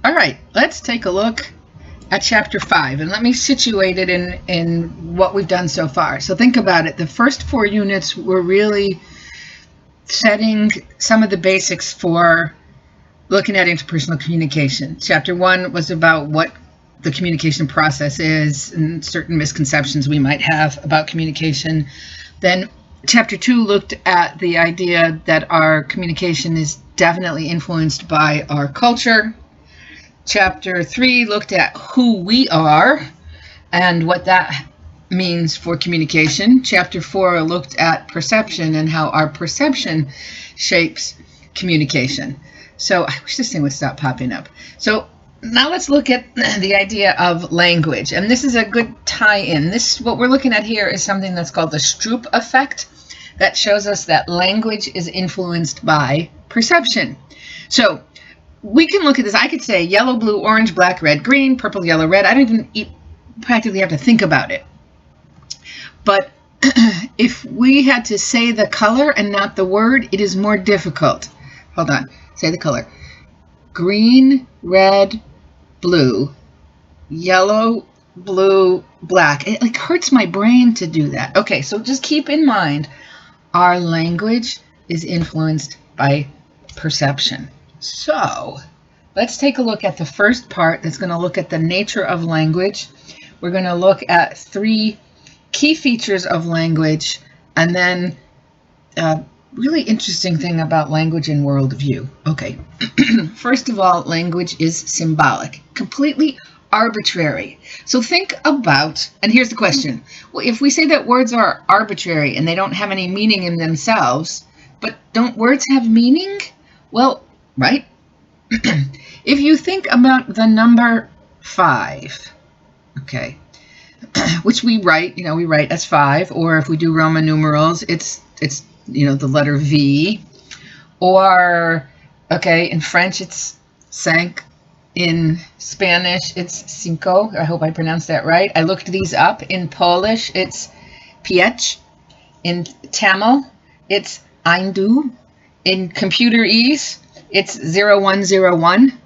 All right, let's take a look at chapter 5, and let me situate it in what we've done so far. So think about it. The first 4 units were really setting some of the basics for looking at interpersonal communication. Chapter 1 was about what the communication process is and certain misconceptions we might have about communication. Then chapter 2 looked at the idea that our communication is definitely influenced by our culture. Chapter 3 looked at who we are and what that means for communication. Chapter 4 looked at perception and how our perception shapes communication. So I wish this thing would stop popping up. So now let's look at the idea of language. And this is a good tie-in. What we're looking at here is something that's called the Stroop effect that shows us that language is influenced by perception. So we can look at this. I could say yellow, blue, orange, black, red, green, purple, yellow, red. I don't even practically have to think about it. But if we had to say the color and not the word, it is more difficult. Hold on. Say the color. Green, red, blue, yellow, blue, black. It like hurts my brain to do that. Okay, so just keep in mind our language is influenced by perception. So let's take a look at the first part that's going to look at the nature of language. We're going to look at 3 key features of language, and then really interesting thing about language and worldview. Okay, first of all, language is symbolic, completely arbitrary. So think about, and here's the question. Well, if we say that words are arbitrary and they don't have any meaning in themselves, but don't words have meaning? Well, right? If you think about the number 5, okay, which we write as 5, or if we do Roman numerals, it's the letter V, or okay, in French it's 5, in Spanish it's 5. I hope I pronounced that right. I looked these up. In Polish it's 5. In Tamil it's 1. In computerese it's 0101.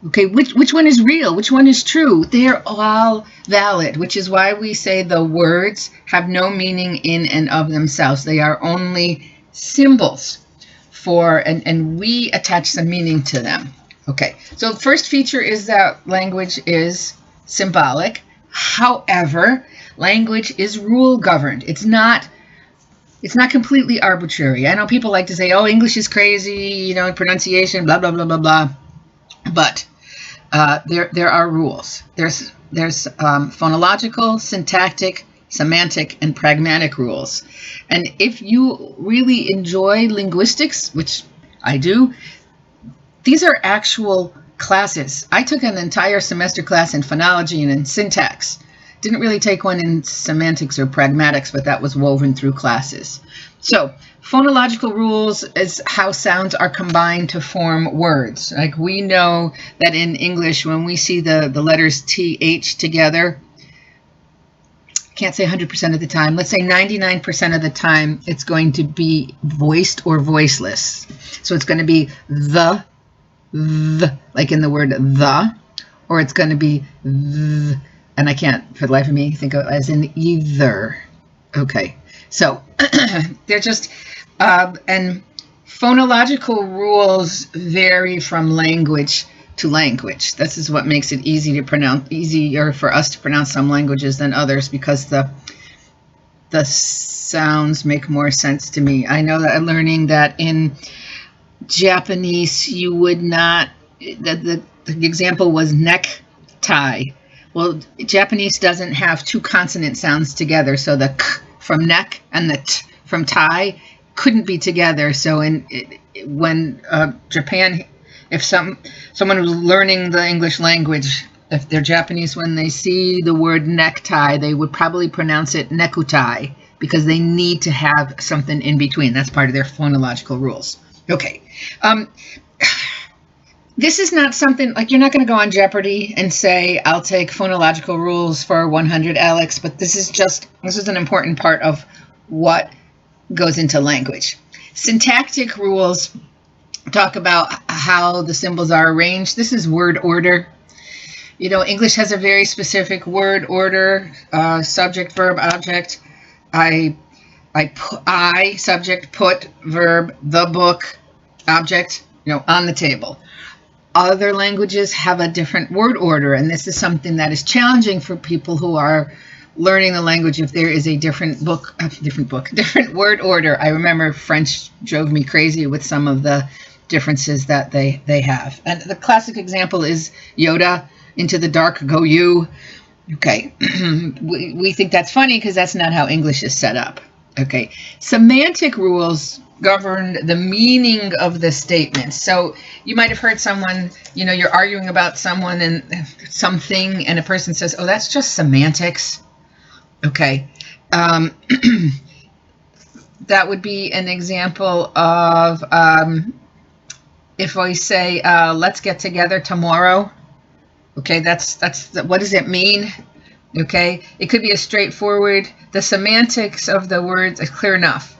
Okay, which one is real? Which one is true? They're all valid, which is why we say the words have no meaning in and of themselves. They are only symbols for, and we attach some meaning to them. Okay, so the first feature is that language is symbolic. However, language is rule governed. It's not completely arbitrary. I know people like to say, oh, English is crazy, pronunciation, blah, blah, blah, blah, blah. But there are rules. There's phonological, syntactic, semantic, and pragmatic rules. And if you really enjoy linguistics, which I do, these are actual classes. I took an entire semester class in phonology and in syntax. Didn't really take one in semantics or pragmatics, but that was woven through classes. So phonological rules is how sounds are combined to form words. Like we know that in English, when we see the letters TH together, can't say 100% of the time, let's say 99% of the time, it's going to be voiced or voiceless. So it's going to be the, like in the word the, or it's going to be the, and I can't for the life of me think of it as in either. Okay, so they're just, and phonological rules vary from language to language. This is what makes it easier for us to pronounce some languages than others, because the sounds make more sense to me. I know that I'm learning that in Japanese you would not, the example was necktie. Well, Japanese doesn't have 2 consonant sounds together, so the k from neck and the t from tie couldn't be together. So when Japan, if someone who's learning the English language, if they're Japanese, when they see the word necktie, they would probably pronounce it nekutai, because they need to have something in between. That's part of their phonological rules. Okay. This is not something, like you're not going to go on Jeopardy and say, I'll take phonological rules for 100 Alex, but this is an important part of what goes into language. Syntactic rules talk about how the symbols are arranged. This is word order. You know, English has a very specific word order, subject, verb, object. I, subject, put, verb, the book, object, on the table. Other languages have a different word order, and this is something that is challenging for people who are learning the language if there is a different word order. I remember French drove me crazy with some of the differences that they have. And the classic example is Yoda, into the dark go you. Okay, we think that's funny because that's not how English is set up. Okay, semantic rules govern the meaning of the statement. So you might have heard someone, you're arguing about someone and something, and a person says, oh, that's just semantics. Okay, that would be an example of if we say, let's get together tomorrow. Okay, that's what does it mean? Okay, it could be a straightforward, the semantics of the words is clear enough.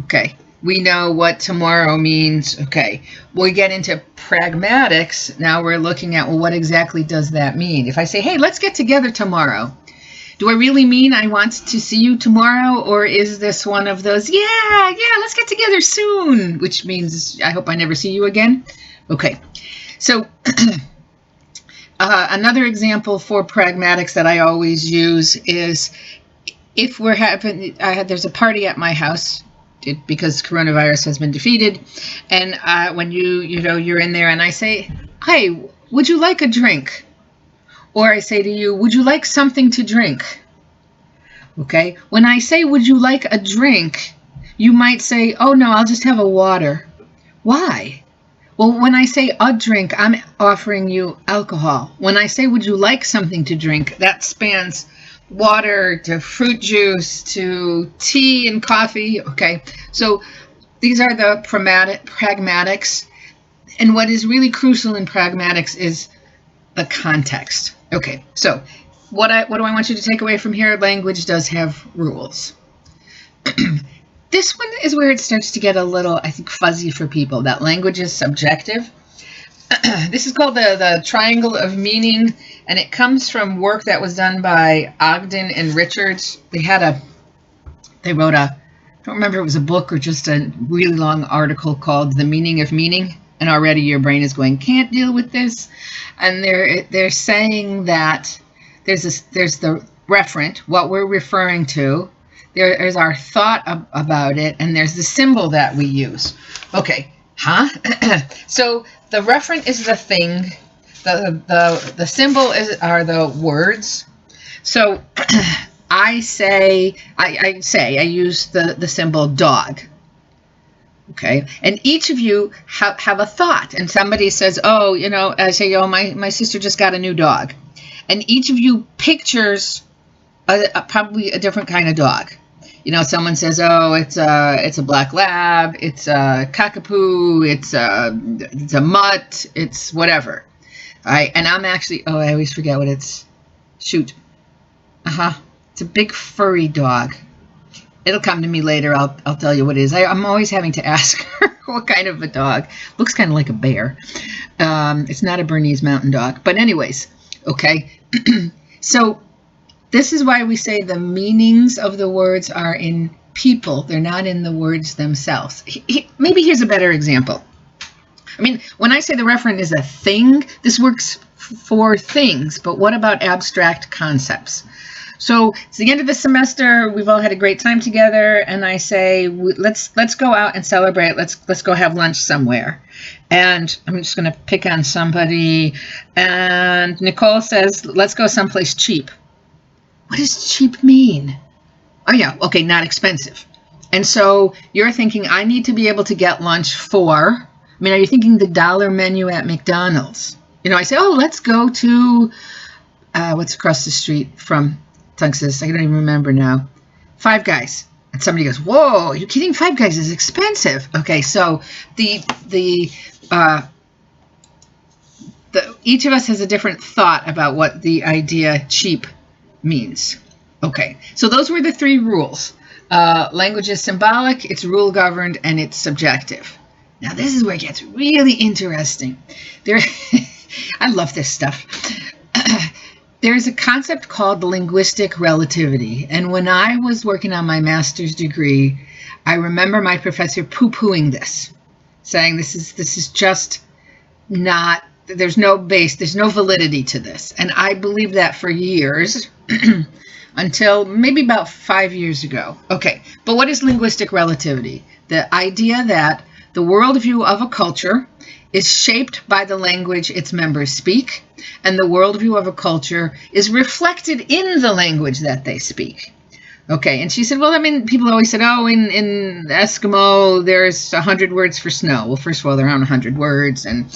Okay, we know what tomorrow means. Okay, we get into pragmatics. Now we're looking at, well, what exactly does that mean? If I say, hey, let's get together tomorrow, do I really mean I want to see you tomorrow? Or is this one of those, yeah, let's get together soon, which means I hope I never see you again? Okay, so another example for pragmatics that I always use is if we're having, there's a party at my house because coronavirus has been defeated, and when you're in there and I say, hey, would you like a drink? Or I say to you, would you like something to drink? Okay, when I say, would you like a drink, you might say, oh no, I'll just have a water. Why? Well, when I say a drink, I'm offering you alcohol. When I say, would you like something to drink, that spans water to fruit juice to tea and coffee. Okay, so these are the pragmatics. And what is really crucial in pragmatics is the context. Okay, so what do I want you to take away from here? Language does have rules. This one is where it starts to get a little, I think, fuzzy for people, that language is subjective. This is called the triangle of meaning, and it comes from work that was done by Ogden and Richards. They wrote I don't remember if it was a book or just a really long article called The Meaning of Meaning, and already your brain is going, can't deal with this. And they're saying that there's the referent, what we're referring to, there's our thought about it, and there's the symbol that we use. Okay, so the referent is the thing, the symbol are the words. So I use the symbol dog. Okay, and each of you have a thought, and somebody says, oh, I say, oh, my sister just got a new dog, and each of you pictures probably a different kind of dog. Someone says, oh, it's a black lab, it's a cockapoo, it's a mutt, it's whatever. All right, and I'm actually, I always forget what it's. Shoot. It's a big furry dog. It'll come to me later. I'll tell you what it is. I'm always having to ask her what kind of a dog. Looks kind of like a bear. It's not a Bernese Mountain Dog. But anyways, okay. So this is why we say the meanings of the words are in people. They're not in the words themselves. Maybe here's a better example. I mean, when I say the referent is a thing, this works for things. But what about abstract concepts? So it's the end of the semester. We've all had a great time together, and I say, let's go out and celebrate. Let's go have lunch somewhere. And I'm just going to pick on somebody. And Nicole says, let's go someplace cheap. What does cheap mean? Oh yeah, okay, not expensive. And so you're thinking, I need to be able to get lunch for. Are you thinking the dollar menu at McDonald's? I say, oh, let's go to what's across the street from Tunxus, I don't even remember now. Five Guys. And somebody goes, whoa, are you kidding? Five Guys is expensive. Okay, so each of us has a different thought about what the idea cheap means. Okay, so those were the three rules. Language is symbolic, it's rule governed, and it's subjective. Now this is where it gets really interesting. There, I love this stuff. There's a concept called linguistic relativity, and when I was working on my master's degree, I remember my professor poo-pooing this, saying this is just not, there's no base, there's no validity to this. And I believed that for years until maybe about 5 years ago. Okay, but what is linguistic relativity? The idea that the worldview of a culture is shaped by the language its members speak, and the worldview of a culture is reflected in the language that they speak. Okay, and she said, well, I mean, people always said, oh, in Eskimo, there's 100 words for snow. Well, first of all, there aren't 100 words, and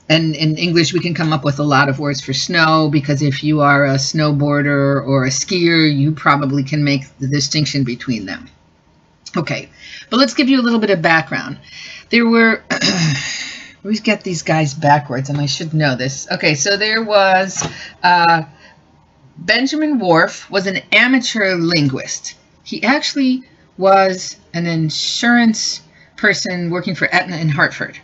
in English, we can come up with a lot of words for snow, because if you are a snowboarder or a skier, you probably can make the distinction between them. Okay, but let's give you a little bit of background. There were... I always get these guys backwards, and I should know this. Okay, so there was Benjamin Whorf was an amateur linguist. He actually was an insurance person working for Aetna in Hartford.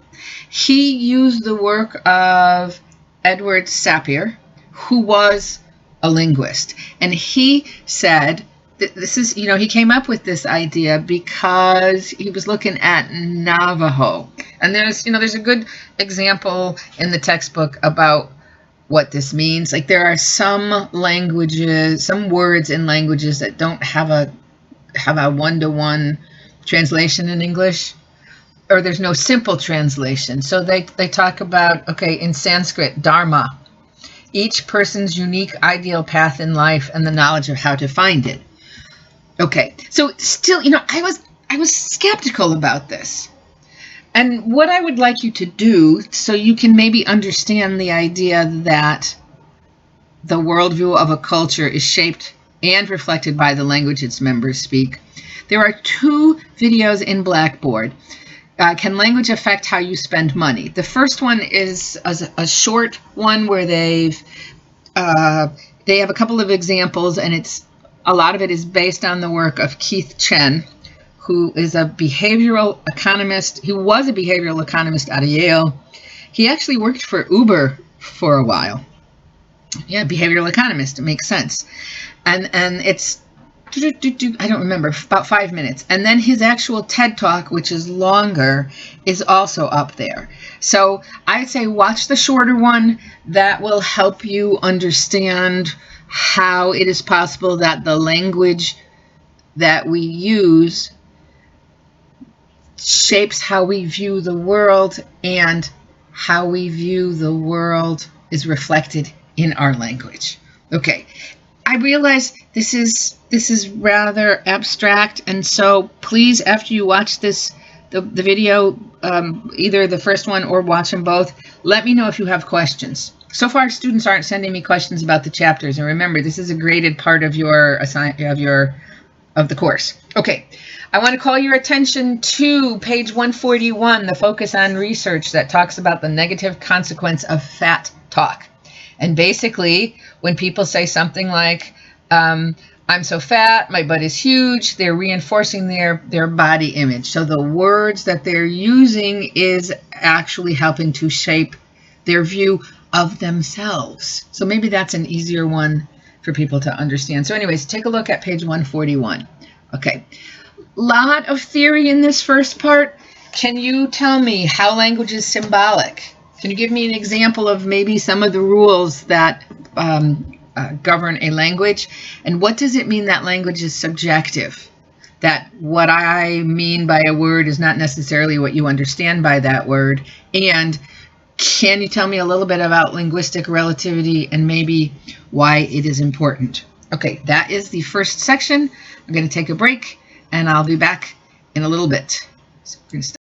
He used the work of Edward Sapir, who was a linguist, and he said this is, he came up with this idea because he was looking at Navajo. And there's a good example in the textbook about what this means. Like, there are some languages, some words in languages that don't have a one-to-one translation in English, or there's no simple translation. So they talk about, okay, in Sanskrit, dharma, each person's unique ideal path in life and the knowledge of how to find it. Okay, so still, I was skeptical about this. And what I would like you to do, so you can maybe understand the idea that the worldview of a culture is shaped and reflected by the language its members speak, there are 2 videos in Blackboard. Can language affect how you spend money? The first one is a short one where they have a couple of examples, and a lot of it is based on the work of Keith Chen, who is a behavioral economist. He was a behavioral economist out of Yale. He actually worked for Uber for a while. Yeah, behavioral economist. It makes sense. And it's, I don't remember, about 5 minutes. And then his actual TED Talk, which is longer, is also up there. So I'd say watch the shorter one. That will help you understand how it is possible that the language that we use shapes how we view the world, and how we view the world is reflected in our language. Okay, I realize this is rather abstract, and so please, after you watch the video, either the first one or watch them both, let me know if you have questions. So far, students aren't sending me questions about the chapters, and remember, this is a graded part of the course. Okay, I want to call your attention to page 141, the focus on research that talks about the negative consequence of fat talk. And basically, when people say something like, I'm so fat, my butt is huge, they're reinforcing their body image. So the words that they're using is actually helping to shape their view of themselves. So maybe that's an easier one for people to understand. So anyways, take a look at page 141. Okay, lot of theory in this first part. Can you tell me how language is symbolic? Can you give me an example of maybe some of the rules that govern a language? And what does it mean that language is subjective? That what I mean by a word is not necessarily what you understand by that word. And can you tell me a little bit about linguistic relativity and maybe why it is important? Okay, that is the first section. I'm going to take a break, and I'll be back in a little bit. So we're going to